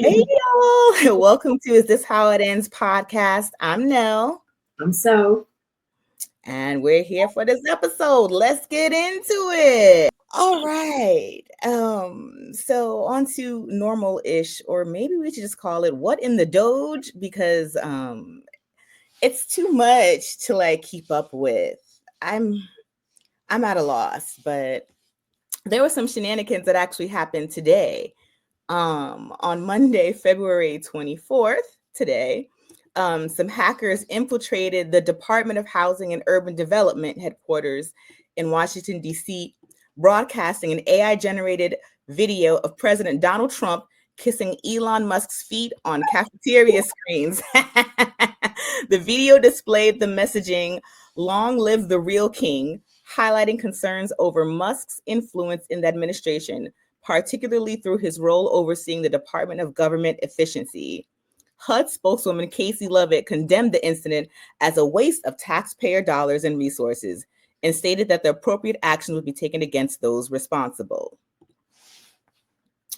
Hey y'all, welcome to Is This How It Ends podcast. I'm Nell, I'm so. and we're here for this episode. Let's get into it. All right. So on to normal-ish, or maybe we should just call it what in the Doge, because it's too much to like keep up with. I'm I'm at a loss, but there were some shenanigans that actually happened today. On Monday, February 24th, today, some hackers infiltrated the Department of Housing and Urban Development headquarters in Washington, D.C., broadcasting an AI generated video of President Donald Trump kissing Elon Musk's feet on cafeteria screens. The video displayed the messaging, "Long live the real king," highlighting concerns over Musk's influence in the administration, particularly through his role overseeing the Department of Government Efficiency. HUD spokeswoman Casey Lovett condemned the incident as a waste of taxpayer dollars and resources and stated that the appropriate action would be taken against those responsible.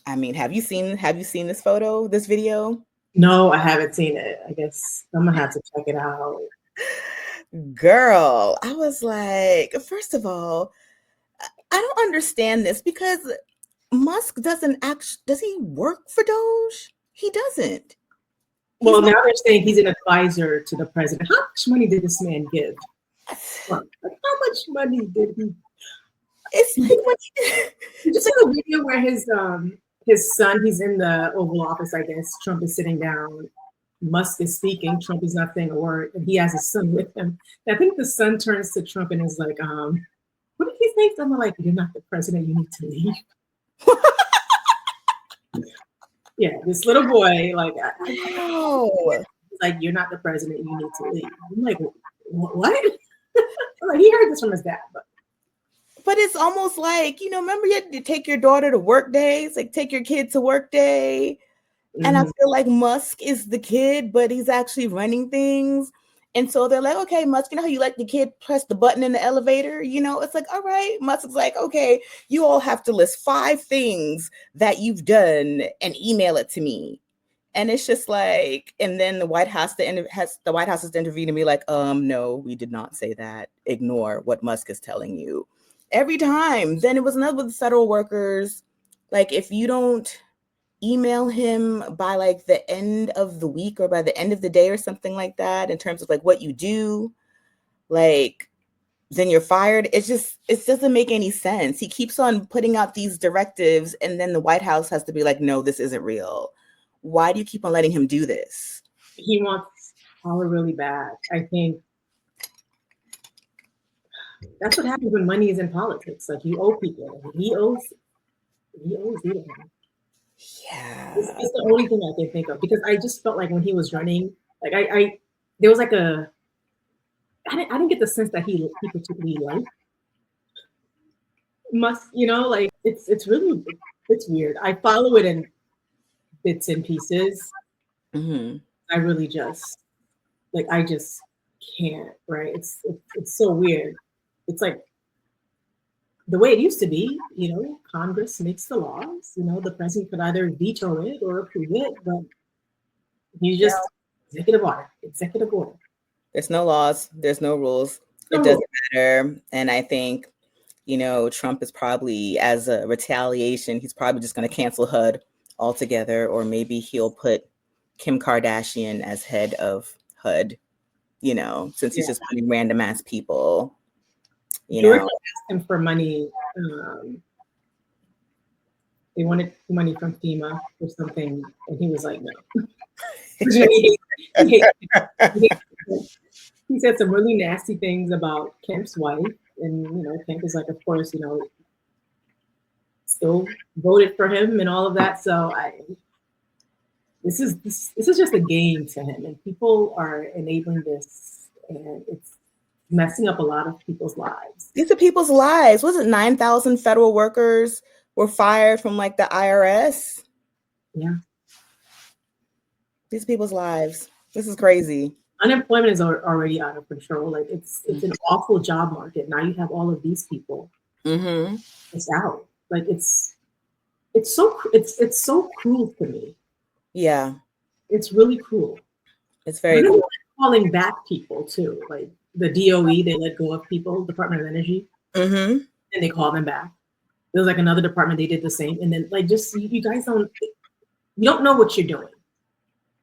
I mean, have you seen this photo, this video? No, I haven't seen it. I guess I'm gonna have to check it out. Girl, I was like, first of all, I don't understand this because Musk does he work for Doge? He doesn't. He's Well, not. now they're saying he's an advisor to the president. How much money did this man give? Like, how much money did he? It's like when You just saw a video where his son, he's in the Oval Office, I guess. Trump is sitting down. Musk is speaking. Trump is not saying a word, and he has his son with him. And I think the son turns to Trump and is like, what did he say? Something like, "You're not the president. You need to leave." Yeah, this little boy, like, wow. like, "You're not the president. You need to leave." I'm like, what? I'm like, he heard this from his dad, But it's almost like, remember you had to take your daughter to work days, like take your kid to work day. And I feel like Musk is the kid, but he's actually running things. And so they're like, okay, Musk, how you let the kid press the button in the elevator? It's like, all right. Musk is like, okay, you all have to list 5 things that you've done and email it to me. And it's just like, and then the White House has to intervene and be like, no, we did not say that. Ignore what Musk is telling you. Every time. Then it was another with federal workers. Like, if you don't email him by like the end of the week or by the end of the day or something like that, in terms of like what you do, like, then you're fired. It doesn't make any sense. He keeps on putting out these directives, and then the White House has to be like, no, this isn't real. Why do you keep on letting him do this? he wants power really bad. I think that's what happens when money is in politics. Like, you owe people. He owes you to him. Yeah. It's the only thing I can think of, because I just felt like when he was running, like, I there was like I didn't get the sense that he particularly liked Musk. Like, it's really, it's weird. I follow it in bits and pieces. Mm-hmm. I really just I just can't. Right? It's so weird. It's like the way it used to be. Congress makes the laws. The president could either veto it or approve it, but you just executive order. There's no laws. There's no rules. It No. doesn't matter. And I think, Trump is probably, as a retaliation, he's probably just going to cancel HUD altogether, or maybe he'll put Kim Kardashian as head of HUD, since he's just putting random ass people, Georgia asked him for money. They wanted money from FEMA or something, and he was like, no. He said some really nasty things about Kemp's wife, and Kemp is like, of course, still voted for him and all of that. So this is just a game to him, and people are enabling this, and it's messing up a lot of people's lives. These are people's lives. Was it 9,000 federal workers were fired from like the IRS? Yeah. These people's lives. This is crazy. Unemployment is already out of control. Like, it's an awful job market. Now you have all of these people. Mm-hmm. It's out. Like, it's so cruel to me. Yeah. It's really cruel. It's But very then cool. they're calling back people too, like the DOE. They let go of people, Department of Energy, Mm-hmm. and they call them back. There's like another department they did the same, and then like just you guys don't know what you're doing.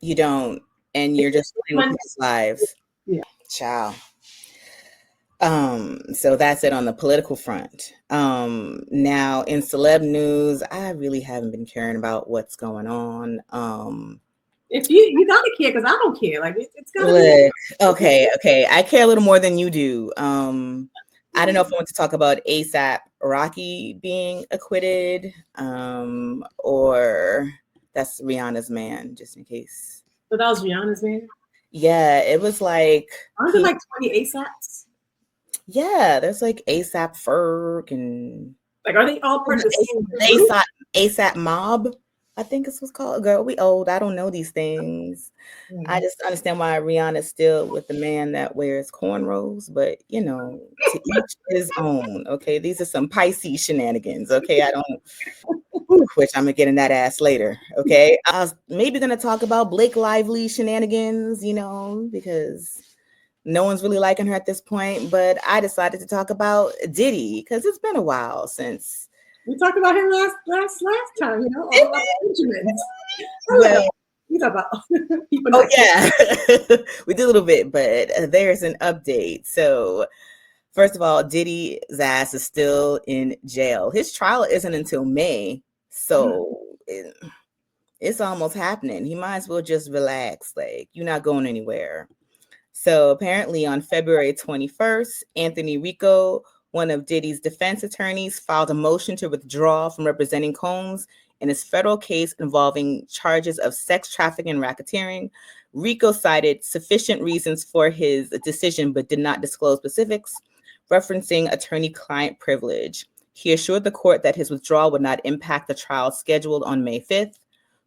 You don't, and you're just playing with people's lives. Yeah. Ciao. So that's it on the political front. Now in celeb news, I really haven't been caring about what's going on. If you gotta care because I don't care. Like it's gotta be. Look, okay. I care a little more than you do. I don't know if I want to talk about ASAP Rocky being acquitted, or that's Rihanna's man, just in case. So that was Rihanna's man. Yeah, it was like Aren't there like 20 ASAPs? yeah, there's like ASAP Ferg and Like are they all part of the same group? ASAP Mob, I think it's what's called. Girl, we old. I don't know these things. I Mm. just understand why Rihanna's still with the man that wears cornrows, but you know, to each his own. Okay, these are some Pisces shenanigans. Okay, I don't. Whew, which I'm gonna get in that ass later. Okay, I was maybe gonna talk about Blake Lively shenanigans, you know, because no one's really liking her at this point. But I decided to talk about Diddy because it's been a while since. We talked about him last time. You know, all about Benjamins. Well, You talk about people oh not caring. yeah, we did a little bit, but there's an update. So first of all, Diddy's ass is still in jail. His trial isn't until May, so it's almost happening. He might as well just relax. Like, you're not going anywhere. So apparently on February 21st, Anthony Rico, one of Diddy's defense attorneys, filed a motion to withdraw from representing Combs in his federal case involving charges of sex trafficking and racketeering. Rico cited sufficient reasons for his decision but did not disclose specifics, referencing attorney-client privilege. He assured the court that his withdrawal would not impact the trial scheduled on May 5th.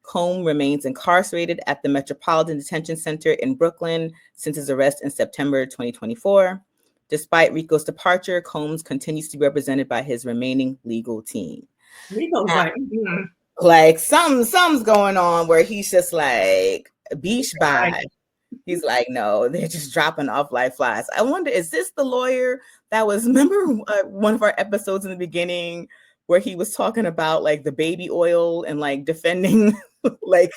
Combs remains incarcerated at the Metropolitan Detention Center in Brooklyn since his arrest in September 2024. Despite Rico's departure, Combs continues to be represented by his remaining legal team. Rico's like, Like something's going on where he's just like beach right. by. He's like, no, they're just dropping off like flies. I wonder, is this the lawyer that was, remember one of our episodes in the beginning where he was talking about like the baby oil and like defending like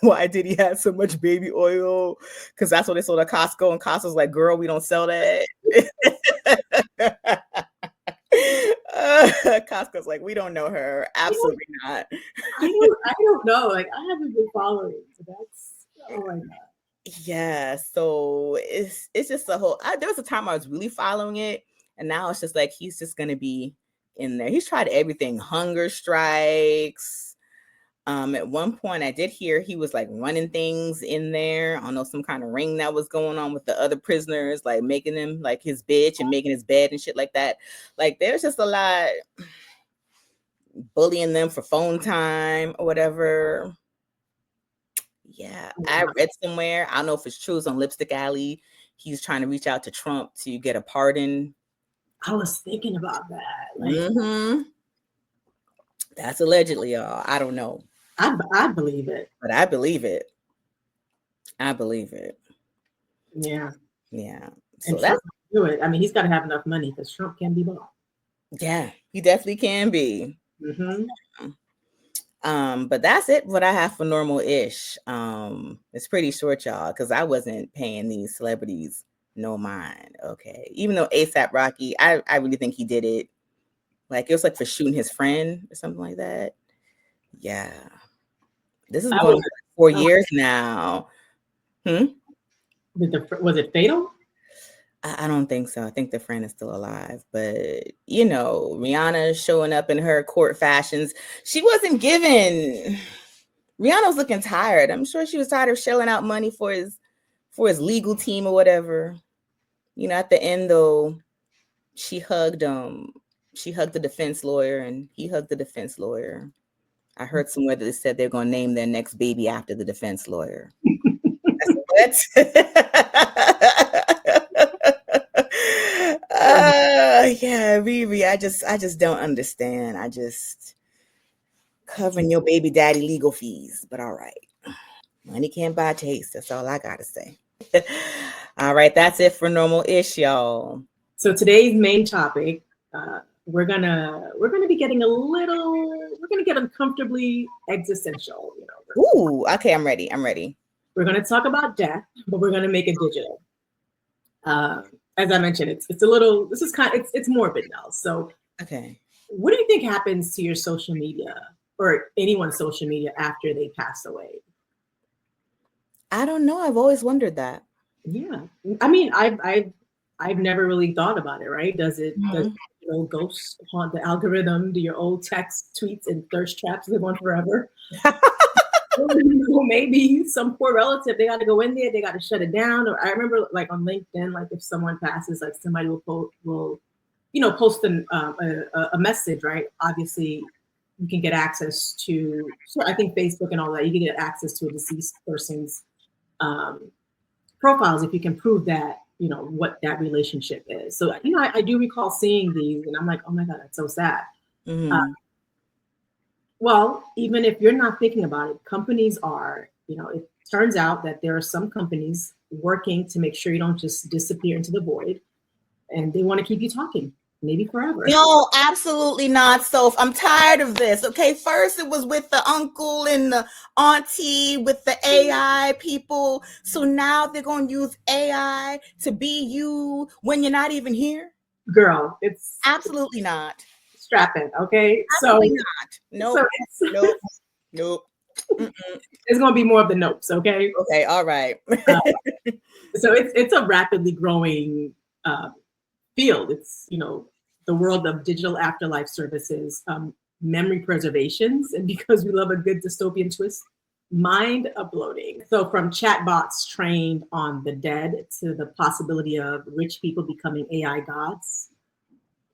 why did he have so much baby oil? Because that's what they sold at Costco, and Costco's like, girl, we don't sell that. Costco's like, we don't know her. Absolutely not. I don't know. Like I haven't been following. So that's oh my god. Yeah, so it's just a whole. There was a time I was really following it, and now it's just like he's just gonna be in there. He's tried everything, hunger strikes. At one point, I did hear he was like running things in there. I don't know, some kind of ring that was going on with the other prisoners, like making him like his bitch and making his bed and shit like that. Like there's just a lot bullying them for phone time or whatever. Yeah, I read somewhere. I don't know if it's true. It's on Lipstick Alley. He's trying to reach out to Trump to get a pardon. I was thinking about that. Like, That's allegedly, y'all. I don't know, I believe it. but I believe it. I believe it. Yeah. Yeah. So And Trump can do it. I mean, he's got to have enough money because Trump can be bought. yeah, he definitely can be. But that's it. What I have for normal-ish. It's pretty short, y'all, because I wasn't paying these celebrities no mind. Okay, even though ASAP Rocky, I really think he did it. Like it was like for shooting his friend or something like that. Yeah, this is going on 4 years now. Was it fatal? I don't think so. I think the friend is still alive. But, you know, Rihanna showing up in her court fashions. She wasn't given. Rihanna was looking tired. I'm sure she was tired of shelling out money for his legal team or whatever. You know, at the end though, she hugged the defense lawyer and he hugged the defense lawyer. I heard somewhere that they said they're gonna name their next baby after the defense lawyer. What? Yeah, Riri, I just don't understand. I just covering your baby daddy legal fees, but all right. Money can't buy taste. That's all I gotta say. All right, that's it for normal-ish, y'all. So today's main topic, we're gonna be getting we're gonna get uncomfortably existential. Ooh, okay, I'm ready. We're gonna talk about death, but we're gonna make it digital. As I mentioned, it's a little. This is it's morbid now. So, okay, what do you think happens to your social media or anyone's social media after they pass away? I don't know. I've always wondered that. Yeah, I mean, I've never really thought about it. Right? Does ghosts haunt the algorithm? Do your old text, tweets, and thirst traps live on forever? Maybe some poor relative, they got to go in there, they got to shut it down. Or I remember, like on LinkedIn, like if someone passes, like somebody will post a message, right? Obviously, you can get access to. So I think Facebook and all that, you can get access to a deceased person's profiles if you can prove that what that relationship is. So I do recall seeing these, and I'm like, oh my god, that's so sad. Mm-hmm. Well, even if you're not thinking about it, companies are, it turns out that there are some companies working to make sure you don't just disappear into the void, and they want to keep you talking, maybe forever. No, absolutely not, Soph. I'm tired of this. Okay, first it was with the uncle and the auntie with the AI people. So now they're going to use AI to be you when you're not even here? Girl, it's absolutely not. Strap in, okay? Absolutely not. Nope. Nope. Nope. It's going to be more of the nopes, okay? Okay, all right. So it's a rapidly growing field. It's, the world of digital afterlife services, memory preservations, and because we love a good dystopian twist, mind uploading. So from chatbots trained on the dead to the possibility of rich people becoming AI gods,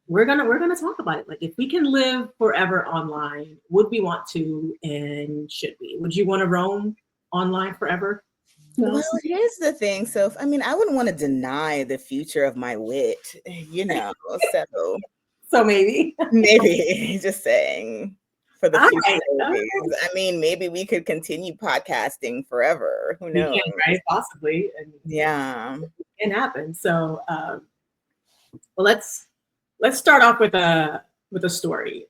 we're gonna talk about it. Like, if we can live forever online, would we want to, and should we? Would you want to roam online forever? No. Well, here's the thing. So, I wouldn't want to deny the future of my wit, So maybe just saying for the future. Maybe we could continue podcasting forever. Who knows? Right? Possibly. And yeah, it can happen. So, well, let's start off with a story.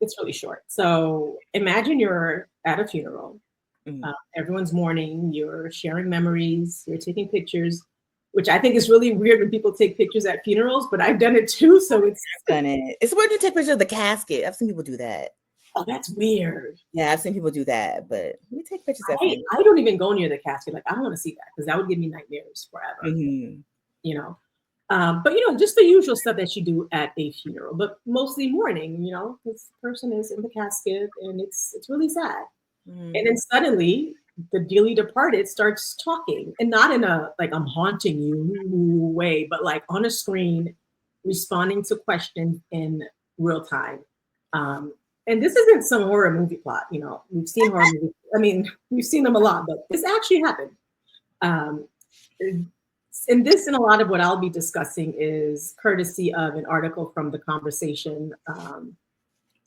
It's really short. So imagine you're at a funeral. Mm-hmm. Everyone's mourning. You're sharing memories. You're taking pictures, which I think is really weird when people take pictures at funerals. But I've done it too. So it's done it. It's weird to take pictures of the casket. I've seen people do that. Oh, that's weird. Yeah, I've seen people do that. But we take pictures at funerals. I don't even go near the casket. Like, I don't want to see that because that would give me nightmares forever. Mm-hmm. But just the usual stuff that you do at a funeral, but mostly mourning. This person is in the casket, and it's really sad. Mm. And then suddenly, the dearly departed starts talking, and not in a like I'm haunting you way, but like on a screen, responding to questions in real time. And this isn't some horror movie plot. We've seen horror movies. We've seen them a lot, but this actually happened. And this and a lot of what I'll be discussing is courtesy of an article from The Conversation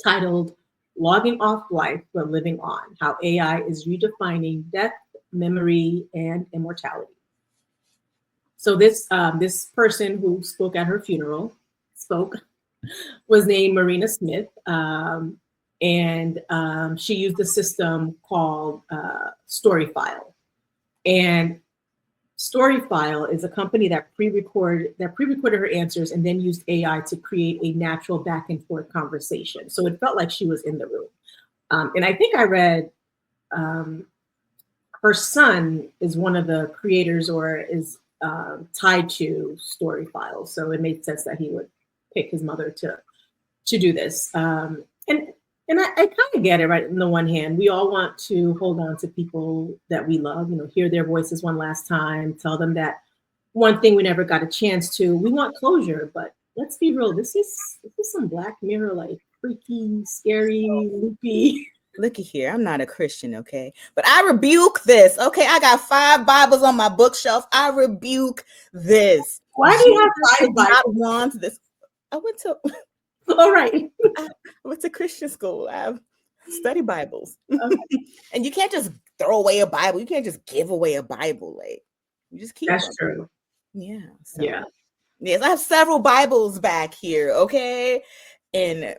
titled Logging Off Life but Living On, How AI is Redefining Death, Memory, and Immortality. So this person who spoke at her funeral was named Marina Smith, and she used a system called Storyfile. And Storyfile is a company that pre-recorded her answers and then used AI to create a natural back and forth conversation. So it felt like she was in the room. And I think I read her son is one of the creators or is tied to Storyfile. So it made sense that he would pick his mother to do this. And I kind of get it, right? On the one hand, we all want to hold on to people that we love, hear their voices one last time, tell them that one thing we never got a chance to. We want closure, but let's be real. This is some Black Mirror, like freaky, scary, loopy. Looky here, I'm not a Christian, okay? But I rebuke this, okay? I got 5 Bibles on my bookshelf. I rebuke this. Why do you have 5 Bibles? I want this. I went to... All right. I went to Christian school. Study Bibles. Okay. And you can't just throw away a Bible. You can't just give away a Bible. Like, you just keep That's them. true. Yeah. So, Yeah. yes, I have several Bibles back here. Okay. And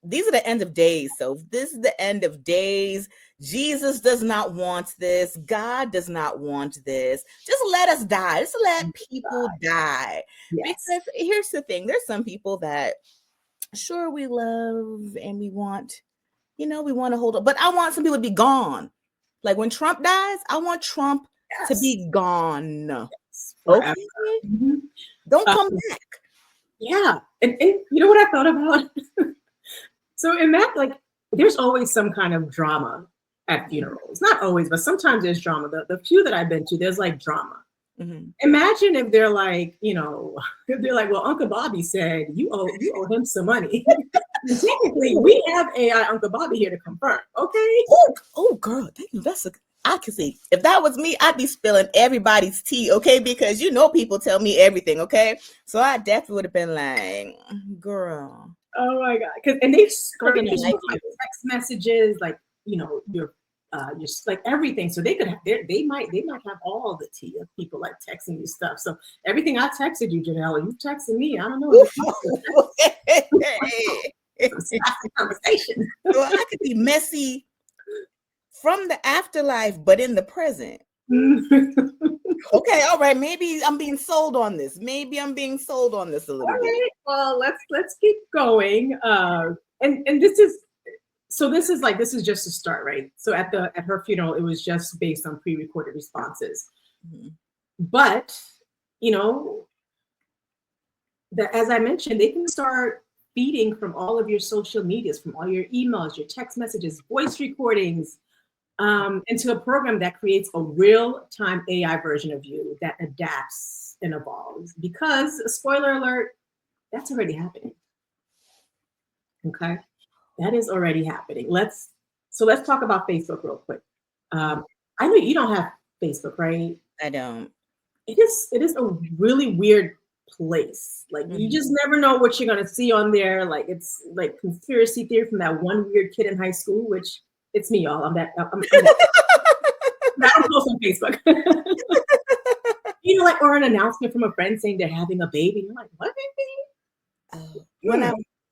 these are the end of days. So, if this is the end of days. Jesus does not want this. God does not want this. Just let us die. Just let people die. Yes. Because here's the thing, there's some people that sure we love and we want, we want to hold on, but I want some people to be gone. Like when Trump dies, I want Trump to Yes. be gone. Forever. Okay? Mhm. Don't come back. Yeah. And you know what I thought about? So in that, like, there's always some kind of drama at funerals. Not always, but sometimes there's drama. The few that I've been to, there's like drama. Mhm. Imagine if they're like, if they're like, well, Uncle Bobby said you owe him some money. And technically, we have AI Uncle Bobby here to confirm. Okay. Oh, girl, I can see. If that was me, I'd be spilling everybody's tea, okay? Because people tell me everything, okay? So I definitely would have been like, girl. Oh my God. And they scrape Gonna like like text messages, like, your like everything. So they could have, they might have all the tea of people like texting you stuff. So everything I texted you, Janelle, you texted me. I don't know. It's a conversation. So I could be messy from the afterlife, but in the present. Okay, all right. Maybe I'm being sold on this. Maybe I'm being sold on this a little bit. Right, well, let's keep going. And this is just a start, right? So at her funeral, it was just based on pre-recorded responses. Mm-hmm. But as I mentioned, they can start feeding from all of your social medias, from all your emails, your text messages, voice recordings, into a program that creates a real-time AI version of you that adapts and evolves. Because, spoiler alert, that's already happening. Okay, that is already happening. Let's talk about Facebook real quick. I know you don't have Facebook, right? I don't. It is a really weird place. Like, you just never know what you're gonna see on there. Like, it's like conspiracy theory from that one weird kid in high school, which it's me, y'all. I'm that. I'm post on Facebook. Like, or an announcement from a friend saying they're having a baby. You're like, what baby?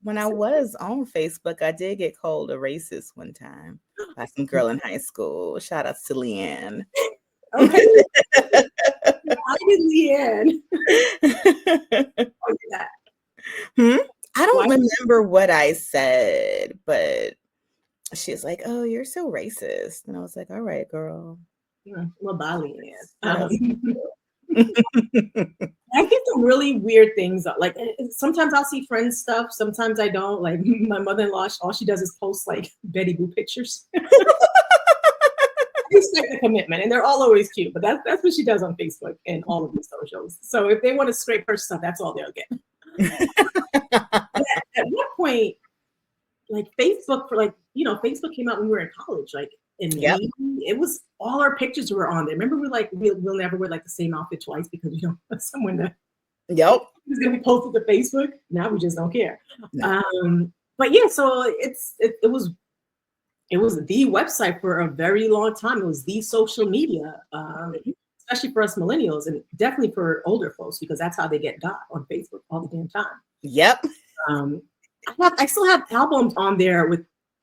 When I was on Facebook, I did get called a racist one time by some girl in high school. Shout outs to Leanne. Okay. I did Leanne. I don't remember what I said, but she's like, "Oh, you're so racist," and I was like, "All right, girl." Well, bye, Leanne. I get some really weird things. Like, sometimes I'll see friends stuff. Sometimes I don't. Like, my mother-in-law, all she does is post like Betty Boo pictures. Respect the commitment, and they're all always cute. But that's what she does on Facebook and all of the socials. So if they want to scrape her stuff, that's all they'll get. At one point, like Facebook Facebook came out when we were in college. Like, and it was all our pictures were on there. Remember, we'll never wear like the same outfit twice because we don't want someone to. Yep. It's gonna be posted to Facebook. Now we just don't care. No. But yeah, so it was the website for a very long time. It was the social media, especially for us millennials, and definitely for older folks, because that's how they get got on Facebook all the damn time. Yep. I still have albums on there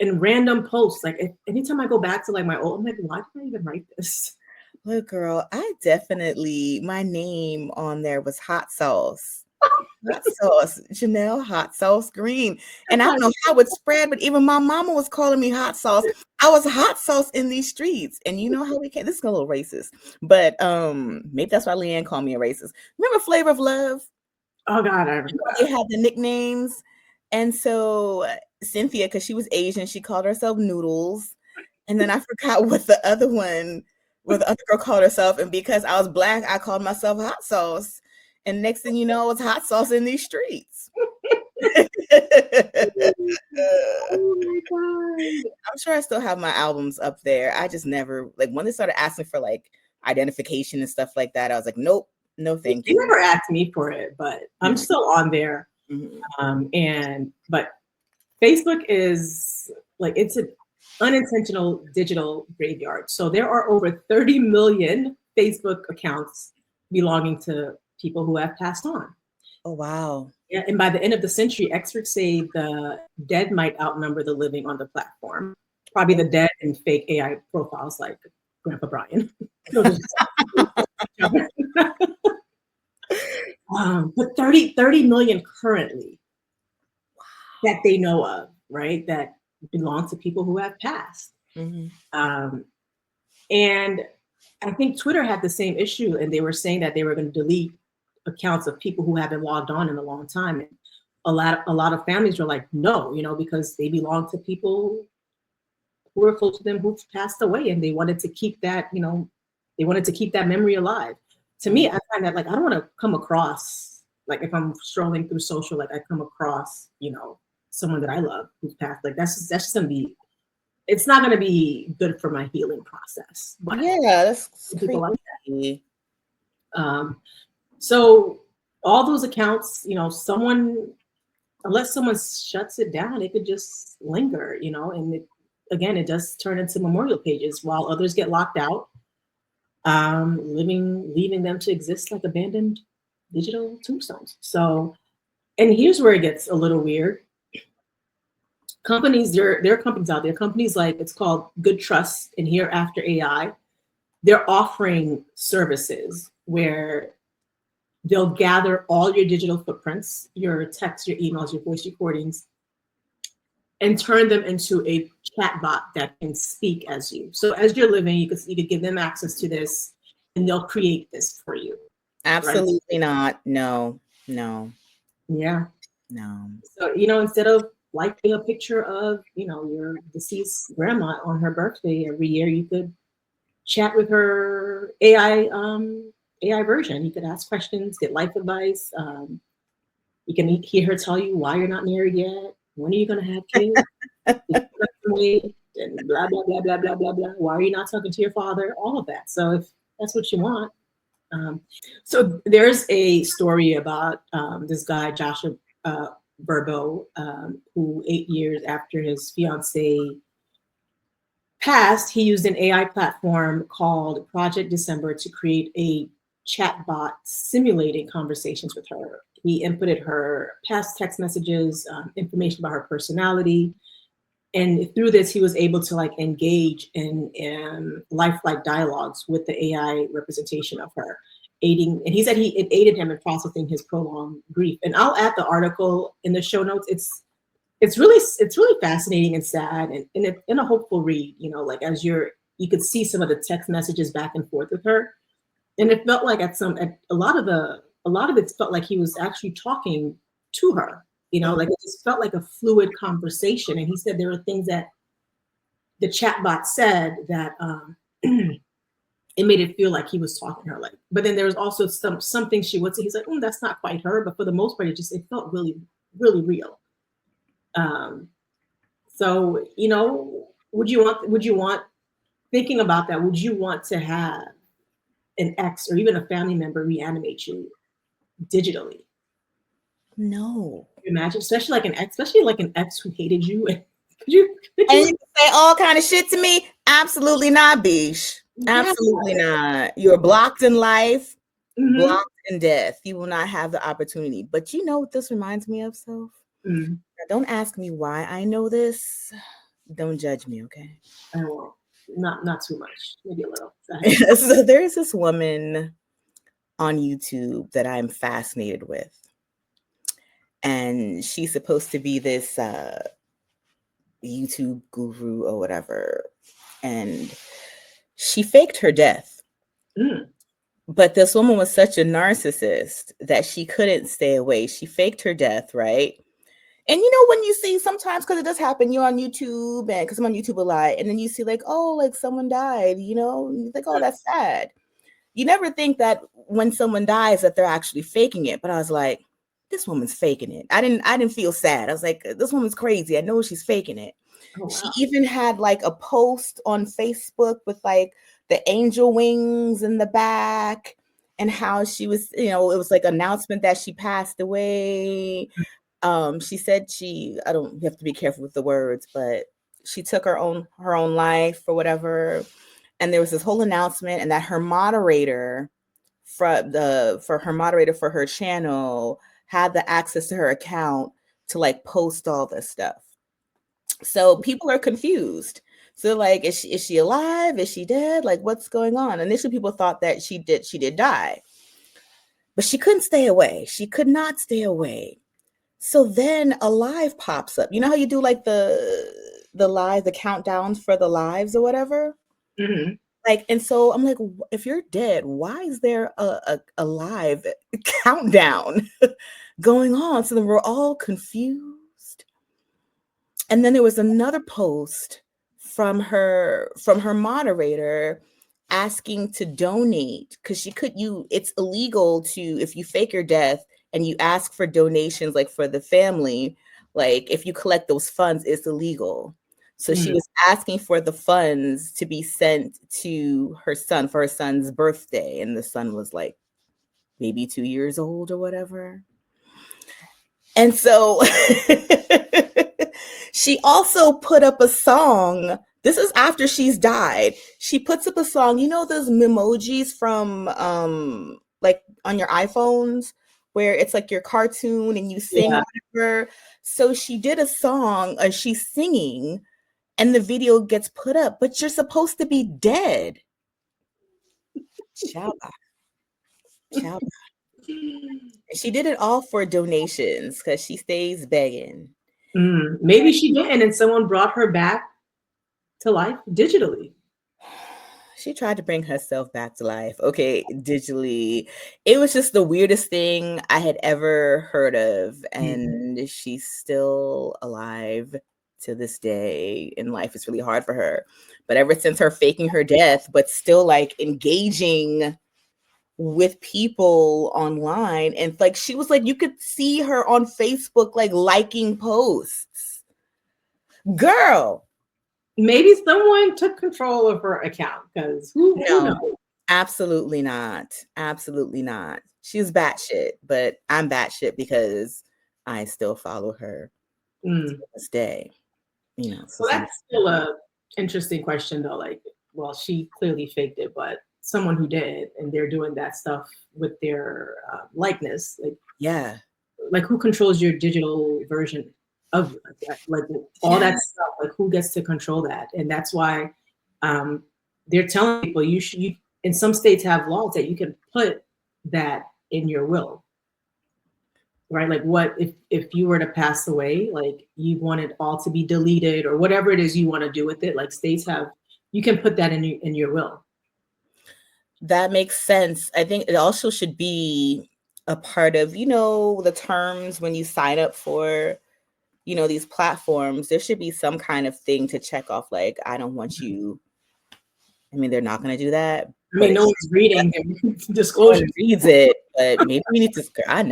in random posts. Like, anytime I go back to like my old, I'm like, why did I even write this? Look, girl, my name on there was Hot Sauce. Hot Sauce, Janelle Hot Sauce Green. And I don't know how it spread, but even my mama was calling me Hot Sauce. I was Hot Sauce in these streets. And you know how this is a little racist, but maybe that's why Leanne called me a racist. Remember Flavor of Love? Oh God, I remember. They had the nicknames. And so Cynthia, because she was Asian, she called herself Noodles. And then I forgot what the other girl called herself. And because I was Black, I called myself Hot Sauce. And next thing you know, it's Hot Sauce in these streets. Oh my God. I'm sure I still have my albums up there. I just never, like, when they started asking for like identification and stuff like that, I was like, nope, no thank you. They never asked me for it, but I'm still on there. Mm-hmm. But Facebook is like, unintentional digital graveyard. So there are over 30 million Facebook accounts belonging to people who have passed on. Oh, wow. Yeah, and by the end of the century, experts say the dead might outnumber the living on the platform. Probably the dead and fake AI profiles like Grandpa Brian. But 30 million currently that they know of, right? That belong to people who have passed. Mm-hmm. And I think Twitter had the same issue, and they were saying that they were going to delete accounts of people who haven't logged on in a long time. And a lot of families were like, no, because they belong to people who are close to them who've passed away, and they wanted to keep that, they wanted to keep that memory alive. To me, I find that like I don't want to come across like if I'm strolling through social, like I come across, someone that I love who's passed. Like that's just gonna be, it's not gonna be good for my healing process. But Yeah, that's people like creepy. that. So all those accounts, unless someone shuts it down, it could just linger, and it does turn into memorial pages while others get locked out, leaving them to exist like abandoned digital tombstones. So, and here's where it gets a little weird. Companies, there are companies out there, companies like, it's called Good Trust and Hereafter AI. They're offering services where they'll gather all your digital footprints, your texts, your emails, your voice recordings, and turn them into a chatbot that can speak as you. So as you're living, you could give them access to this, and they'll create this for you. Absolutely right? Not. No. Yeah. No. So, instead of liking a picture of, your deceased grandma on her birthday every year, you could chat with her AI version. You could ask questions, get life advice. You can hear her tell you why you're not married yet. When are you going to have kids? And blah, blah, blah, blah, blah, blah, blah. Why are you not talking to your father? All of that. So if that's what you want. So there's a story about this guy, Joshua Verbo, who 8 years after his fiancee passed, he used an AI platform called Project December to create a chatbot simulating conversations with her. He inputted her past text messages, information about her personality. And through this, he was able to engage in lifelike dialogues with the AI representation of her, aiding. And he said it aided him in processing his prolonged grief. And I'll add the article in the show notes. It's really fascinating and sad, and in a hopeful read. As you could see some of the text messages back and forth with her, and it felt like a lot of it felt like he was actually talking to her. Like it just felt like a fluid conversation. And he said there were things that the chatbot said that it made it feel like he was talking to her. But then there was also something she would say. He's like, that's not quite her. But for the most part, it felt really, really real. So, would you want, thinking about that, would you want to have an ex or even a family member reanimate you digitally? No. Imagine, especially like an ex who hated you. And you say all kind of shit to me? Absolutely not, Bish. Absolutely not. You're blocked in life, blocked in death. You will not have the opportunity. But you know what this reminds me of, Soph? Now, don't ask me why I know this. Don't judge me, okay? I won't. Not too much. Maybe a little. So there's this woman on YouTube that I'm fascinated with. And she's supposed to be this YouTube guru or whatever. And she faked her death. But this woman was such a narcissist that she couldn't stay away. She faked her death, right? And when you see sometimes, because it does happen, you're on YouTube, and because I'm on YouTube a lot, and then you see someone died, you think, oh, that's sad. You never think that when someone dies that they're actually faking it. But I was like, this woman's faking it. I didn't feel sad. I was like, this woman's crazy. I know she's faking it. Oh, wow. She even had a post on Facebook with the angel wings in the back, and how she was, it was announcement that she passed away. She said you have to be careful with the words, but she took her own life or whatever. And there was this whole announcement, and that her moderator for her channel had the access to her account to like post all this stuff. So people are confused. So like, is she alive? Is she dead? Like, what's going on? Initially, people thought that she did die, but she couldn't stay away. She could not stay away. So then a live pops up. You know how you do like the countdowns for the lives or whatever? Mm-hmm. Like, and so I'm like, if you're dead, why is there a live countdown going on? So then we're all confused. And then there was another post from her moderator asking to donate, because it's illegal to, if you fake your death and you ask for donations like for the family, like if you collect those funds, it's illegal. So she was asking for the funds to be sent to her son for her son's birthday, and the son was like maybe 2 years old or whatever. And so she also put up a song. This is after she's died. She puts up a song. You know those memojis from like on your iPhones where it's like your cartoon and you sing Yeah. whatever. So she did a song and she's singing, and the video gets put up, but you're supposed to be dead. Child. Child. And she did it all for donations because she stays begging. Maybe she didn't, and someone brought her back to life digitally. She tried to bring herself back to life. Okay, digitally. It was just the weirdest thing I had ever heard of. And she's still alive to this day. And life is really hard for her. But ever since her faking her death, but still like engaging with people online. And like, she was like, you could see her on Facebook, like liking posts. Girl. Maybe someone took control of her account, because who No. knows? Absolutely not. Absolutely not. She's batshit, but I'm batshit because I still follow her to this day. You know, so Well, that's still a interesting question, though. Like, well, she clearly faked it, but someone who did, and they're doing that stuff with their likeness, yeah. like who controls your digital version of like all that stuff? Like, who gets to control that? And that's why they're telling people you in some states have laws that you can put that in your will, right? Like, what if you were to pass away, like you want it all to be deleted or whatever it is you want to do with it? Like, states have, you can put that in your will. That makes sense. I think it also should be a part of, the terms when you sign up for, these platforms. There should be some kind of thing to check off, like, I don't want you. I mean, they're not going to do that. I mean, no one's reading No disclosure. one reads it, but maybe we need to. I'm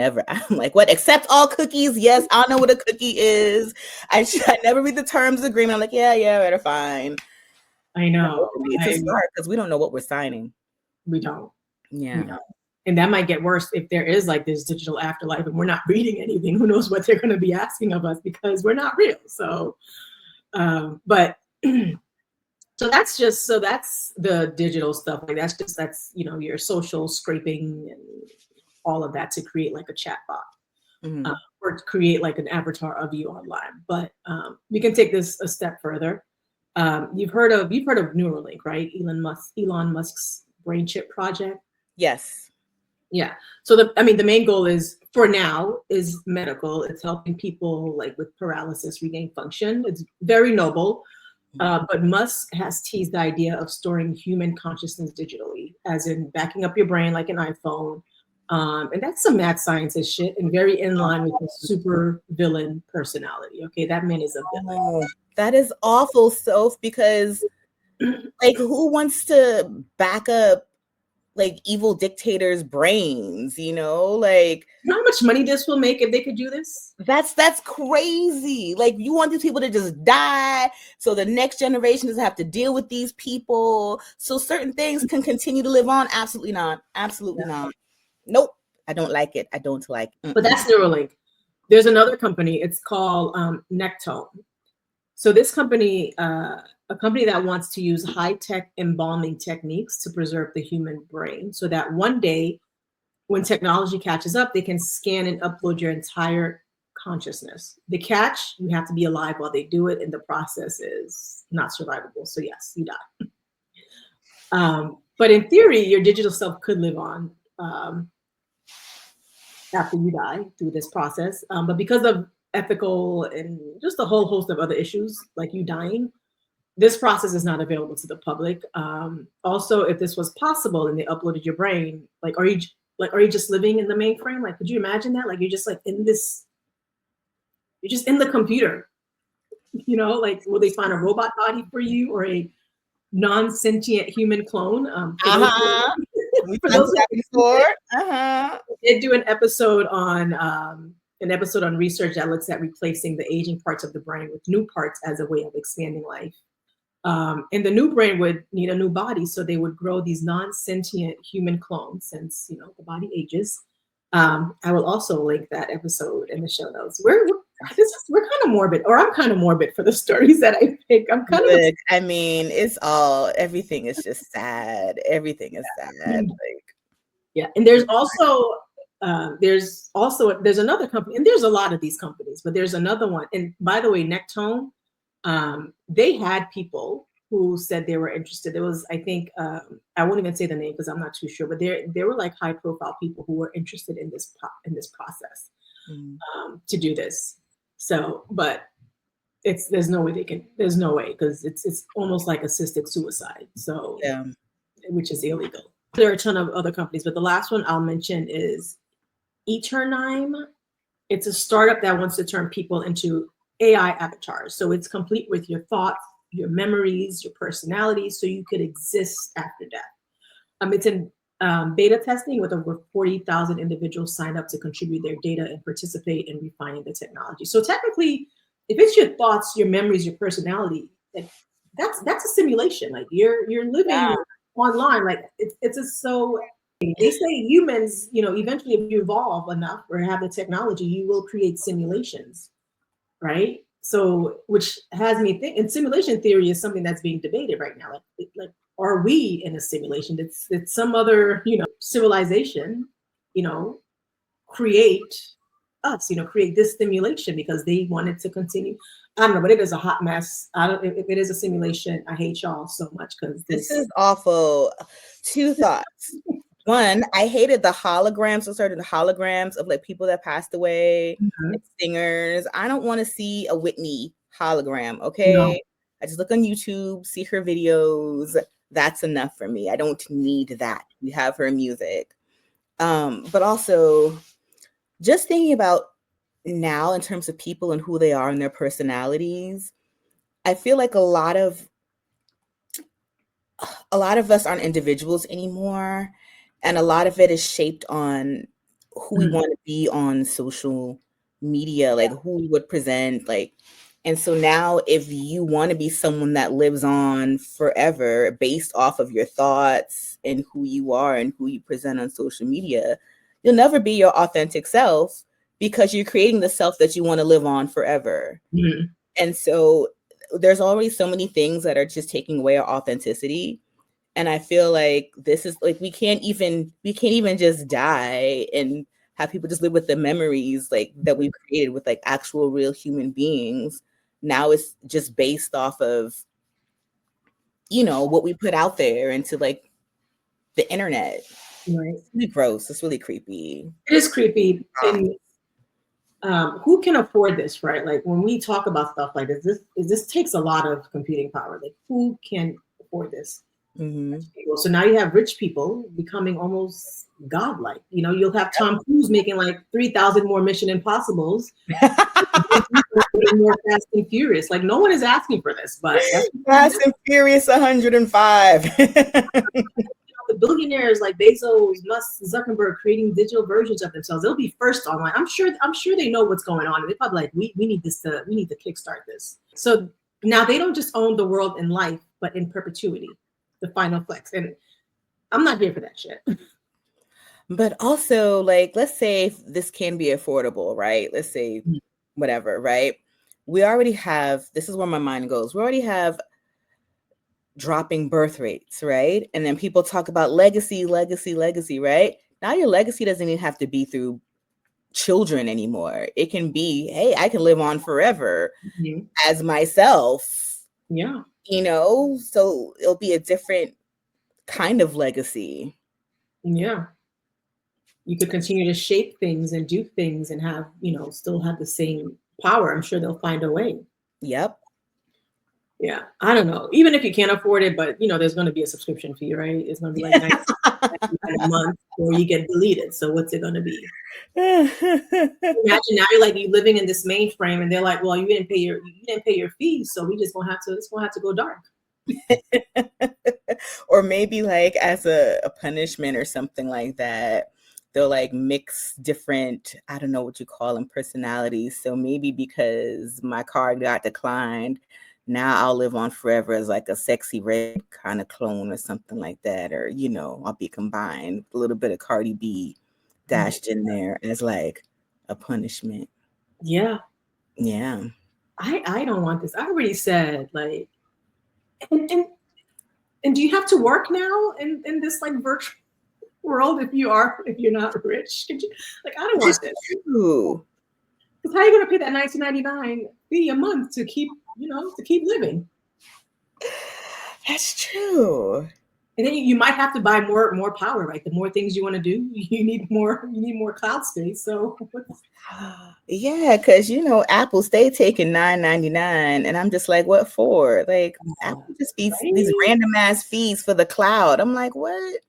like, what? Accept all cookies? Yes, I don't know what a cookie is. I never read the terms of agreement. I'm like, yeah, right, fine. I know. We need to start because we don't know what we're signing. We don't. Yeah. We don't. And that might get worse if there is like this digital afterlife and we're not reading anything. Who knows what they're going to be asking of us because we're not real. So, but so that's the digital stuff. Like that's your social scraping and all of that to create like a chat bot or to create like an avatar of you online. But we can take this a step further. You've heard of Neuralink, right? Elon Musk's brain chip project. Yes. Yeah. So the main goal is, for now, is medical. It's helping people like with paralysis regain function. It's very noble. But Musk has teased the idea of storing human consciousness digitally, as in backing up your brain like an iPhone. And that's some mad scientist shit and very in line with the super villain personality. Okay, that man is a villain. Oh, that is awful, Soph, because like, who wants to back up like evil dictators' brains, like, you know how much money this will make if they could do this? That's crazy. Like, you want these people to just die so the next generation doesn't have to deal with these people, so certain things can continue to live on? Absolutely not. Absolutely not. Nope. I don't like it. I don't like it. But that's Neuralink. There's another company. It's called Nectone. So this company, a company that wants to use high-tech embalming techniques to preserve the human brain so that one day when technology catches up, they can scan and upload your entire consciousness. The catch, you have to be alive while they do it, and the process is not survivable. So yes, you die. But in theory, your digital self could live on after you die through this process. But because of ethical and just a whole host of other issues, like you dying, this process is not available to the public. Also, if this was possible and they uploaded your brain, are you just living in the mainframe? Like, could you imagine that? Like, you're just like in this, you're just in the computer. Like, will they find a robot body for you or a non-sentient human clone? We've For done those that before. they do an episode on research that looks at replacing the aging parts of the brain with new parts as a way of expanding life. And the new brain would need a new body, so they would grow these non-sentient human clones since the body ages. I will also link that episode in the show notes. We're kind of morbid, or I'm kind of morbid for the stories that I pick. I'm kind of. I mean, everything is just sad. Everything is sad. Yeah, and there's another company, and there's a lot of these companies, but there's another one. And by the way, Nectone, they had people who said they were interested. There was, I think, I won't even say the name because I'm not too sure, but there were like high profile people who were interested in this process to do this. So, but there's no way because it's almost like assisted suicide. So, Yeah. Which is illegal. There are a ton of other companies, but the last one I'll mention is Eternime. It's a startup that wants to turn people into AI avatars. So it's complete with your thoughts, your memories, your personality, so you could exist after death. It's in beta testing with over 40,000 individuals signed up to contribute their data and participate in refining the technology. So technically, if it's your thoughts, your memories, your personality, that's a simulation. Like you're living online. Like it's just so. They say humans, eventually if you evolve enough or have the technology, you will create simulations, right? So, which has me think, and simulation theory is something that's being debated right now. Like, are we in a simulation? It's some other, civilization, create us, create this simulation because they wanted to continue. I don't know, but it is a hot mess. If it is a simulation, I hate y'all so much because this is awful. Two thoughts. One, I hated the holograms, the holograms of like people that passed away, like singers. I don't want to see a Whitney hologram, okay? No. I just look on YouTube, see her videos. That's enough for me. I don't need that. We have her music. But also, just thinking about now in terms of people and who they are and their personalities, I feel like a lot of us aren't individuals anymore. And a lot of it is shaped on who we want to be on social media, like who we would present, like. And so now if you want to be someone that lives on forever based off of your thoughts and who you are and who you present on social media, you'll never be your authentic self because you're creating the self that you want to live on forever. Mm-hmm. And so there's already so many things that are just taking away our authenticity. And I feel like this is like we can't even just die and have people just live with the memories like that we've created with like actual real human beings. Now it's just based off of what we put out there into like the internet. Right. It's really gross. It's really creepy. It is creepy. And who can afford this, right? Like when we talk about stuff like this takes a lot of computing power. Like who can afford this? Mm-hmm. So now you have rich people becoming almost godlike. You'll have Tom Cruise making like 3,000 more Mission Impossibles, more Fast and Furious. Like no one is asking for this, but Fast and Furious 105. The billionaires like Bezos, Musk, Zuckerberg creating digital versions of themselves. They'll be first online. I'm sure they know what's going on. They're probably like, we need to kickstart this. So now they don't just own the world in life, but in perpetuity. The final flex. And I'm not here for that shit. But also, like, let's say this can be affordable, right? Let's say whatever, right? we already have, this is where my mind goes. We already have dropping birth rates, right? And then people talk about legacy, legacy, legacy, right? Now your legacy doesn't even have to be through children anymore. It can be, hey, I can live on forever Mhm. as myself, Yeah. so it'll be a different kind of legacy. Yeah. You could continue to shape things and do things and have, still have the same power. I'm sure they'll find a way. Yep. Yeah. I don't know. Even if you can't afford it, but there's going to be a subscription fee, right? It's going to be like 99 a month or you get deleted. So what's it going to be? Imagine now you living in this mainframe and they're like, well, you didn't pay your fees. So we just it's going to have to go dark. Or maybe like as a punishment or something like that, they'll like mix different, I don't know what you call them, personalities. So maybe because my card got declined, now I'll live on forever as like a sexy red kind of clone or something like that. Or, I'll be combined, a little bit of Cardi B dashed in there as like a punishment. Yeah. Yeah. I don't want this. I already said and do you have to work now in this virtual world if you're not rich? Could you, I don't That's want this. true. Because how are you going to pay that 19.99 fee a month to keep living? That's true. And then you might have to buy more power, right? The more things you want to do, you need more cloud space. So Yeah, because Apple stay taking $9.99, and I'm just like, what for? Like, Apple just fees these right? random ass fees for the cloud. I'm like, what?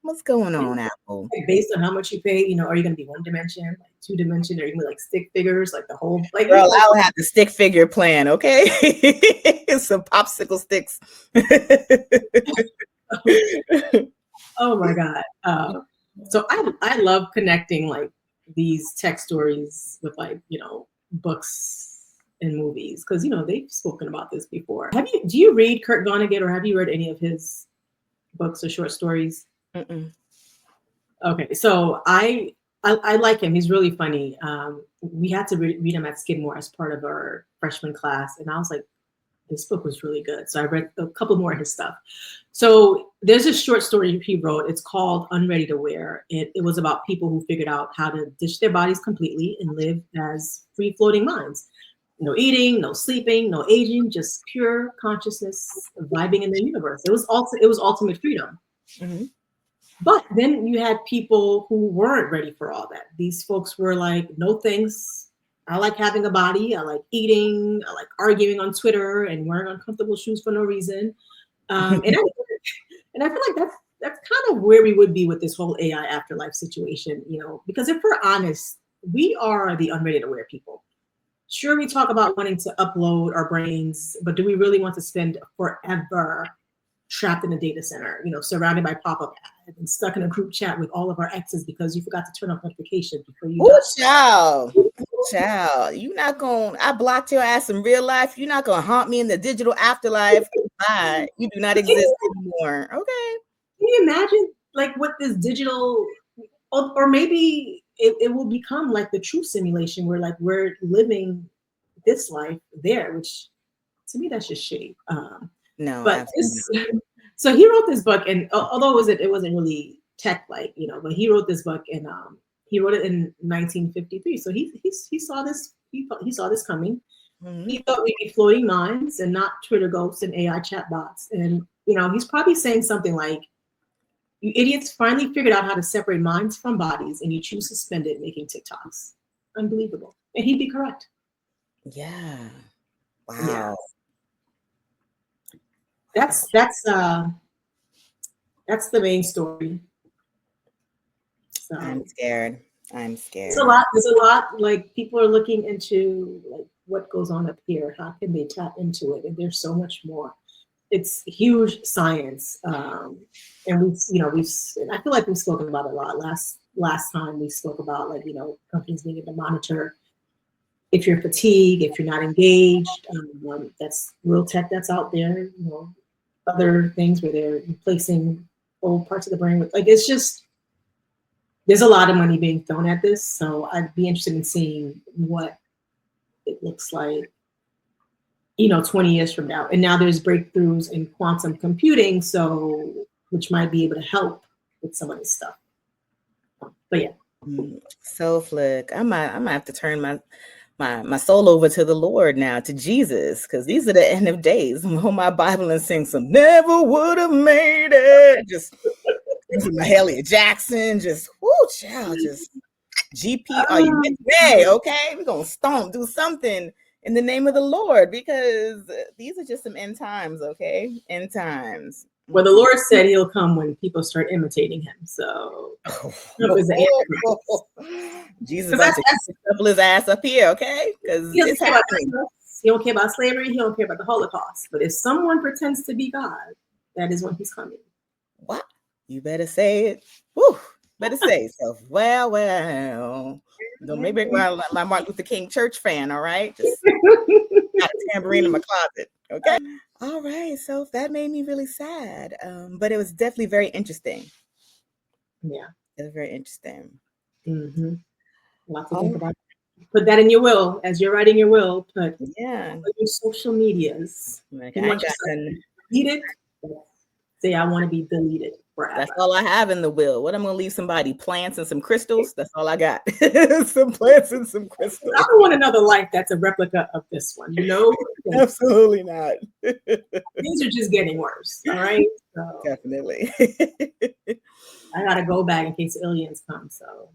What's going on, Apple? Based on how much you pay, are you going to be one dimension, two dimension, or you can be stick figures, the whole Girl, I'll have the stick figure plan, okay? Some popsicle sticks. oh my god. So I love connecting these tech stories with books and movies because they've spoken about this before. Do you read Kurt Vonnegut or have you read any of his books or short stories? Mm-mm. Okay, so I like him. He's really funny. We had to read him at Skidmore as part of our freshman class, and I was like, this book was really good. So I read a couple more of his stuff. So there's a short story he wrote. It's called Unready to Wear. It was about people who figured out how to ditch their bodies completely and live as free floating minds. No eating, no sleeping, no aging, just pure consciousness, vibing in the universe. It was ultimate freedom. Mm-hmm. But then you had people who weren't ready for all that. These folks were like, no thanks. I like having a body. I like eating. I like arguing on Twitter and wearing uncomfortable shoes for no reason. And I feel like that's kind of where we would be with this whole AI afterlife situation, because if we're honest, we are the unready to wear people. Sure, we talk about wanting to upload our brains, but do we really want to spend forever trapped in a data center, surrounded by pop-up ads and stuck in a group chat with all of our exes because you forgot to turn off notifications before you Oh, die? child. Child, you not going to I blocked your ass in real life. You're not going to haunt me in the digital afterlife. Bye. You do not exist anymore. Okay. Can you imagine what this digital, or maybe it will become like the true simulation where we're living this life there, which to me that's just shady. No, But absolutely. so he wrote this book, and although it wasn't really tech but he wrote this book, and he wrote it in 1953. So he saw this he saw this coming. Mm-hmm. He thought we'd be floating minds and not Twitter ghosts and AI chatbots. And he's probably saying something like, "You idiots finally figured out how to separate minds from bodies, and you choose to spend it making TikToks. Unbelievable." And he'd be correct. Yeah. Yeah, Wow. Wow. that's the main story. I'm So scared. I'm there's a scared. lot. There's a lot. People are looking into what goes on up here. How can they tap into it? And there's so much more. It's huge science, and we've. I feel like we've spoken about it a lot. Last time we spoke about companies being able to monitor if you're fatigued, if you're not engaged. That's real tech that's out there. Other things where they're replacing old parts of the brain with it's just there's a lot of money being thrown at this. So I'd be interested in seeing what it looks like 20 years from now. And now there's breakthroughs in quantum computing, so which might be able to help with some of this stuff. But yeah. So Flick, I might have to turn my soul over to the Lord now, to Jesus, because these are the end of days. I'm hold my Bible and sing some "Never Would Have Made It." Just some Mahalia Jackson. Just whoo, child. Just GP, are you with me? Okay, we're gonna stomp, do something in the name of the Lord, because these are just some end times. Okay, end times. Well, the Lord said He'll come when people start imitating Him. So Trump is the Antichrist. Jesus about to couple his ass up here, okay? Because it's happening. He don't care about slavery. He don't care about the Holocaust. But if someone pretends to be God, that is when He's coming. What? You better say it. Woo! Better say so. Well. No, maybe I'm my Martin Luther King church fan. All right, just got a tambourine in my closet. Okay. All right. So that made me really sad. But it was definitely very interesting. Yeah. It was very interesting. Mm-hmm. Lots to think about. Put that in your will as you're writing your will. Put your social medias. Like, you want to delete it? Say I want to be deleted forever. That's all I have in the will. What I'm gonna leave somebody? Plants and some crystals. That's all I got. Some plants and some crystals. I don't want another life that's a replica of this one. Absolutely not. Things are just getting worse. All right. So definitely. I gotta go back in case aliens come. So.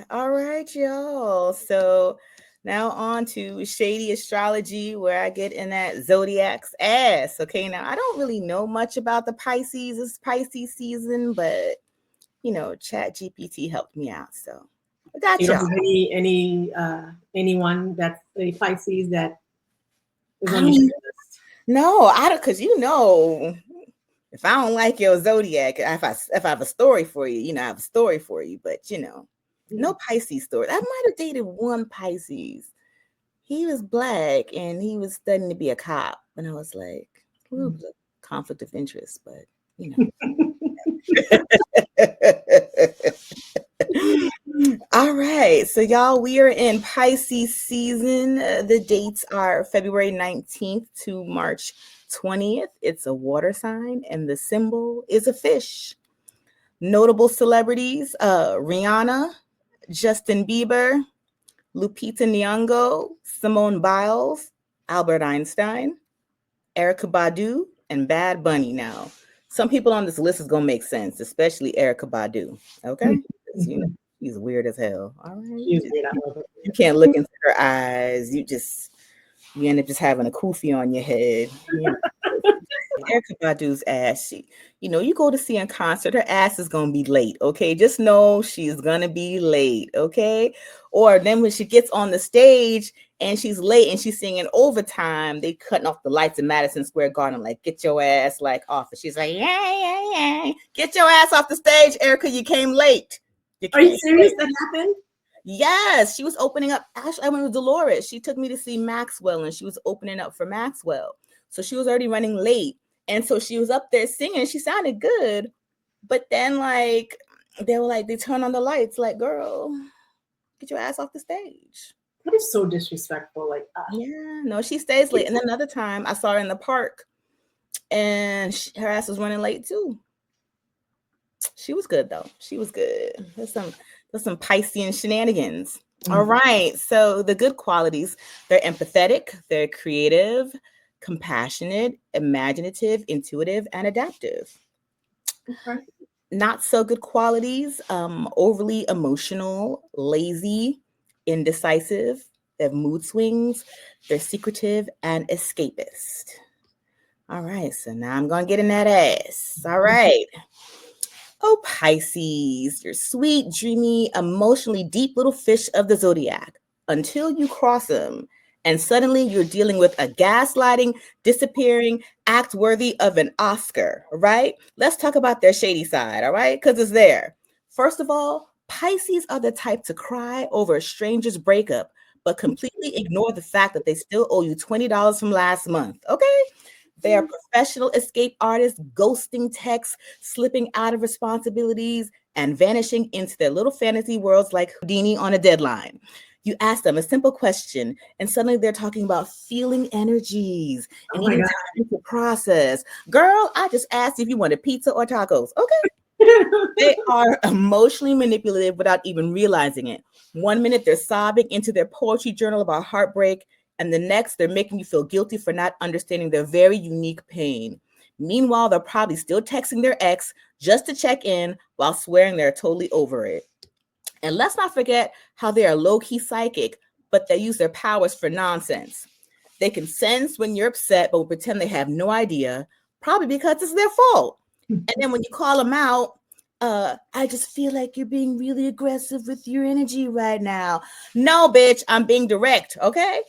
All right, y'all. So now on to Shady Astrology, where I get in that zodiac's ass. Okay, now I don't really know much about the Pisces. It's Pisces season, but ChatGPT helped me out. So I got y'all. Anyone that's a Pisces that is on your list? No, I don't, because if I don't like your zodiac, if I have a story for you, I have a story for you. But no Pisces story. I might have dated one Pisces. He was black and he was studying to be a cop, and I was like, conflict of interest, but All right, so y'all, we are in Pisces season. The dates are February 19th to March 20th. It's a water sign, and the symbol is a fish. Notable celebrities: Rihanna, Justin Bieber, Lupita Nyong'o, Simone Biles, Albert Einstein, Erykah Badu, and Bad Bunny. Now, some people on this list is gonna make sense, especially Erykah Badu. Okay, she's weird as hell. All right, you can't look into her eyes. You end up just having a kufi on your head. Erykah Badu's ass, you go to see in concert, her ass is gonna be late. Okay, just know she's gonna be late. Okay, or then when she gets on the stage and she's late and she's singing overtime, they cutting off the lights in Madison Square Garden, like, get your ass off. She's like, yeah, get your ass off the stage, Erykah. You came late. Are you serious? That happened? Yes, she was opening up. Actually, I went with Dolores. She took me to see Maxwell, and she was opening up for Maxwell. So she was already running late. And so she was up there singing. She sounded good. But then, they turn on the lights, like, girl, get your ass off the stage. That is so disrespectful. Yeah, no, she stays late. And then another time, I saw her in the park, and her ass was running late, too. She was good, though. She was good. There's some Piscean shenanigans. All right. So the good qualities: they're empathetic, they're creative, compassionate, imaginative, intuitive, and adaptive. Okay. Not so good qualities: overly emotional, lazy, indecisive, they have mood swings, they're secretive, and escapist. All right. So now I'm going to get in that ass. All right. Oh, Pisces, you're sweet, dreamy, emotionally deep little fish of the zodiac until you cross them. And suddenly you're dealing with a gaslighting, disappearing act worthy of an Oscar, right? Let's talk about their shady side, all right? Because it's there. First of all, Pisces are the type to cry over a stranger's breakup, but completely ignore the fact that they still owe you $20 from last month, okay? They are professional escape artists, ghosting texts, slipping out of responsibilities, and vanishing into their little fantasy worlds like Houdini on a deadline. You ask them a simple question, and suddenly they're talking about feeling energies and Oh my needing God. time to process. Girl, I just asked if you wanted pizza or tacos. Okay. They are emotionally manipulative without even realizing it. One minute they're sobbing into their poetry journal about heartbreak, and the next they're making you feel guilty for not understanding their very unique pain. Meanwhile, they're probably still texting their ex just to check in while swearing they're totally over it. And let's not forget how they are low key psychic, but they use their powers for nonsense. They can sense when you're upset, but will pretend they have no idea, probably because it's their fault. And then when you call them out, I just feel like you're being really aggressive with your energy right now. No, bitch, I'm being direct, okay?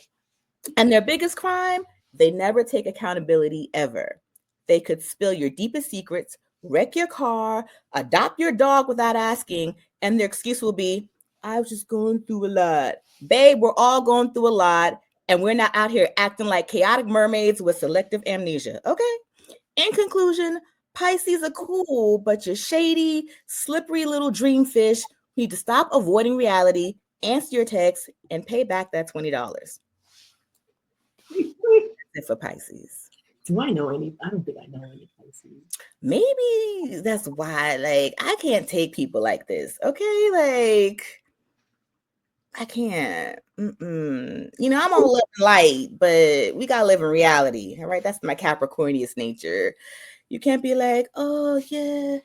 And their biggest crime, they never take accountability ever. They could spill your deepest secrets, wreck your car, adopt your dog without asking, and their excuse will be, I was just going through a lot. Babe, we're all going through a lot, and we're not out here acting like chaotic mermaids with selective amnesia, okay? In conclusion, Pisces are cool, but you're shady, slippery little dream fish who need to stop avoiding reality, answer your text, and pay back that $20. That's it for Pisces. Do I know any? I don't think I know any Pisces. Maybe that's why, like, I can't take people like this, okay? Like, I can't. You know, I'm on love and light, but we gotta live in reality, all right? That's my Capricornius nature. You can't be like, oh, yeah,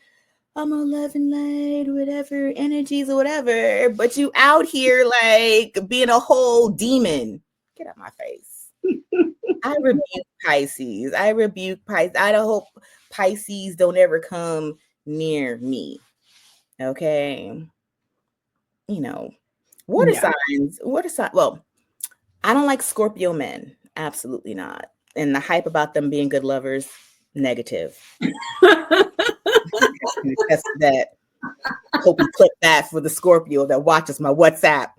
I'm on love and light, whatever, energies or whatever, but you out here like being a whole demon. Get out my face. I rebuke Pisces. I rebuke Pisces. I don't hope Pisces don't ever come near me. Okay. You know, water Yeah. signs, water sign. Well, I don't like Scorpio men. Absolutely not. And the hype about them being good lovers, negative. I can attest to that. Hope you clip that for the Scorpio that watches my WhatsApp.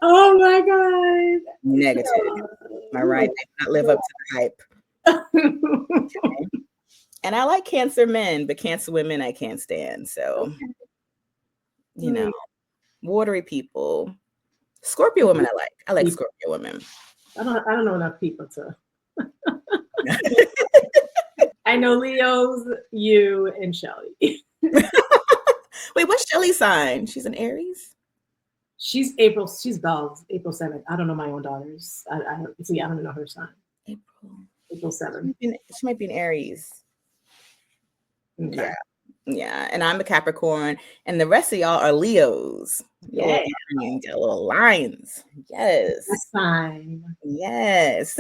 Oh my God. Negative. Am I right? They do not live up to the hype. Okay. And I like Cancer men, but Cancer women I can't stand. So, you know, watery people. Scorpio women I like. I like Scorpio women. I don't know enough people to. I know Leos, you, and Shelly. Wait, what's Shelly's sign? She's an Aries? She's April. She's Belle's April 7th. I don't know my own daughters. I don't see. I don't know her sign. April 7th. She might be an Aries. Okay. Yeah. Yeah. And I'm a Capricorn, and the rest of y'all are Leos. Yeah. Little lions. Yes. That's fine. Yes.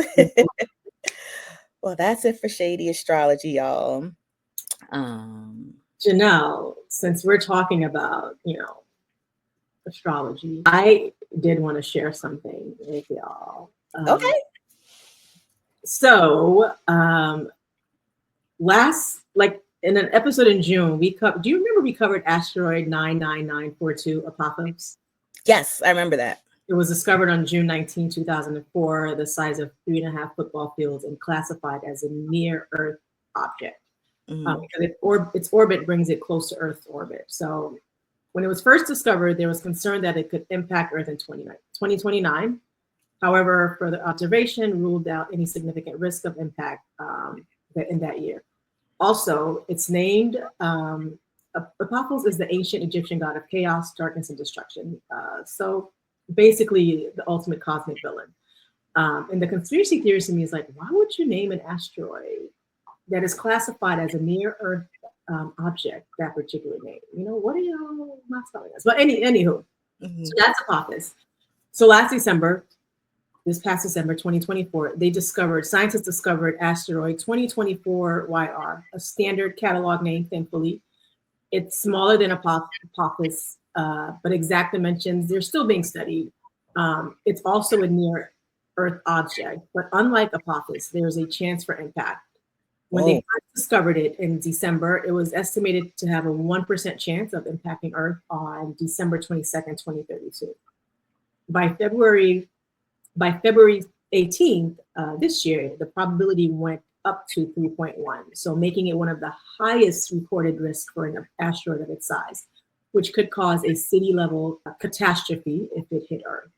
Well, that's it for Shady Astrology, y'all. Janelle, since we're talking about, astrology, I did want to share something with y'all. Okay. So, in an episode in June, do you remember we covered asteroid 99942 Apophis? Yes, I remember that. It was discovered on June 19, 2004, the size of 3.5 football fields and classified as a near-Earth object. Because its orbit brings it close to Earth's orbit. So when it was first discovered, there was concern that it could impact Earth in 2029. However, further observation ruled out any significant risk of impact in that year. Also, it's named Apophis is the ancient Egyptian god of chaos, darkness, and destruction. So basically, the ultimate cosmic villain. And the conspiracy theory to me is like, why would you name an asteroid that is classified as a near-Earth object that particular name? What are y'all not telling us? But anywho, so that's Apophis. So this past December 2024, scientists discovered asteroid 2024 YR, a standard catalog name, thankfully. It's smaller than Apophis, but exact dimensions, they're still being studied. It's also a near-Earth object, but unlike Apophis, there's a chance for impact. When they first discovered it in December, it was estimated to have a 1% chance of impacting Earth on December 22nd, 2032. By February 18th this year, the probability went up to 3.1, so making it one of the highest recorded risks for an asteroid of its size, which could cause a city-level catastrophe if it hit Earth.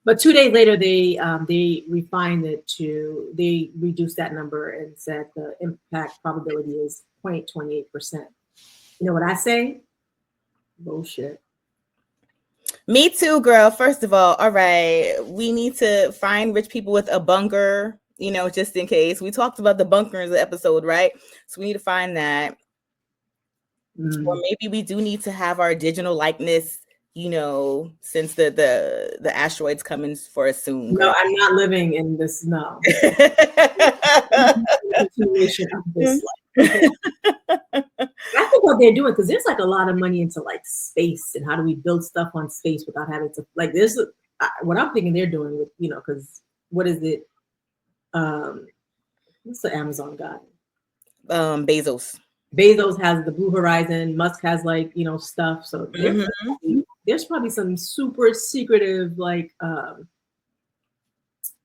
But 2 days later, they refined it to they reduced that number and said the impact probability is 0.28%. You know what I say? Bullshit. Me too, girl. First of all right, we need to find rich people with a bunker, just in case. We talked about the bunkers episode, right? So we need to find that. Or maybe we do need to have our digital likeness, since the asteroid's coming for us soon, No, girl. I'm not living in this. No. Continuation of this life. Okay? I think what they're doing, because there's like a lot of money into like space and how do we build stuff on space without having to like there's what I'm thinking they're doing with because what is it? What's the Amazon guy? Bezos. Bezos has the Blue Horizon. Musk has like stuff. So there's probably some super secretive like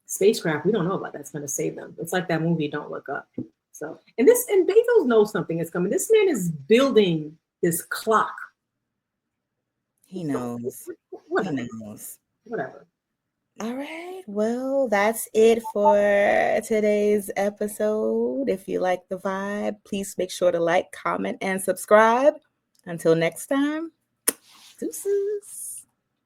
spacecraft we don't know about that's going to save them. It's like that movie Don't Look Up. So and Bezos knows something is coming. This man is building this clock. He knows. Whatever. He knows. Whatever. All right. Well, that's it for today's episode. If you like the vibe, please make sure to like, comment, and subscribe. Until next time, deuces.